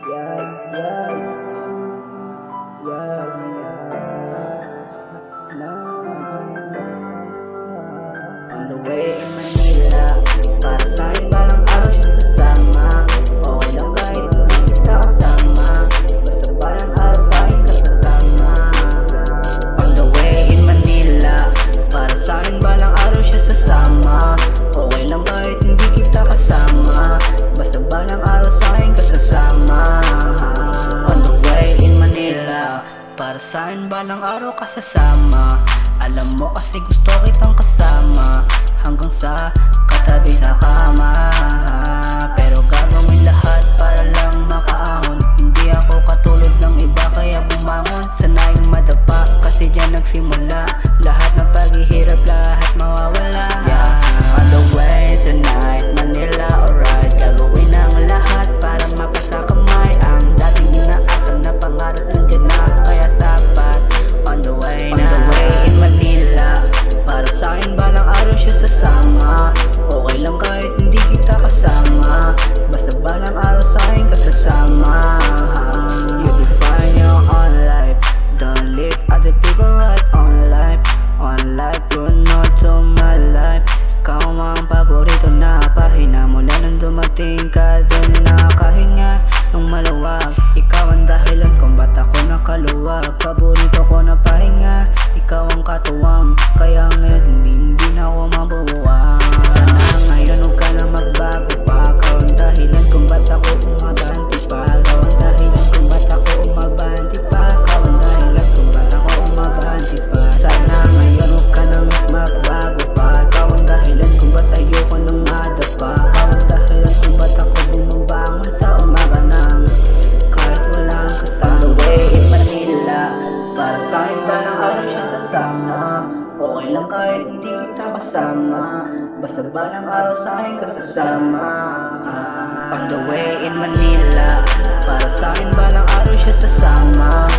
On the way in Manila, para sa'kin balang araw siya sasama. Okay lang kahit hindi kita kasama, basta balang araw sa'kin ka sasama. On the way in Manila, para sa'kin balang araw siya sasama. Okay lang kahit hindi kita kasama, basta balang araw sa'kin ka sasama. On the way in Manila, para sa'kin balang araw ka sasama. Alam mo kasi gusto kitang kasama, hanggang sa katabi sa kama. Pero gagawin lahat para lang makaahon. Hindi ako katulad ng iba kaya bumangon. Sanayang madapa kasi dyan nagsimula lahat ng paghihirap, lahat mawawala. On the way tonight, Manila, alright. Gagawin ang lahat para mapasakamay ang dating inaasam na pangarap nandiyan na, kaya sapat. On the way in Manila, para sa'kin balang araw siya sasama. Okay lang kahit hindi kita kasama, basta balang araw sa'kin ka sasama. You define your own life, don't let other people write on life. On life, you're not to my life. Ikaw ang paborito na pahina, mula nang dumating ka dun nakahinga ng maluwag. Ikaw ang dahilan kung ba't ako nakaluwag. Paborito ko na pahinga, ikaw ang katuwang, kaya ngayon hindi na ako mabubuwang. Sana ngayon huwag ka na magbago pa. Ikaw ang dahilan kung ba't ako umabanti pa. Ikaw ang dahilan kung ba't ako umabanti pa. Ikaw ang dahilan kung ba't ako umabanti pa. Sana ngayon huwag ka na magbago pa. Ikaw ang dahilan kung ba't ayoko nang madapa. Ikaw ang dahilan kung ba't ako bumabangon sa umaga nang kahit walang kasama. On the way in Manila, para sa'kin balang araw siya sasama. Okay lang kahit hindi kita kasama, basta balang araw sa'kin ka sasama. On the way in Manila, para sa'kin balang araw siya sasama.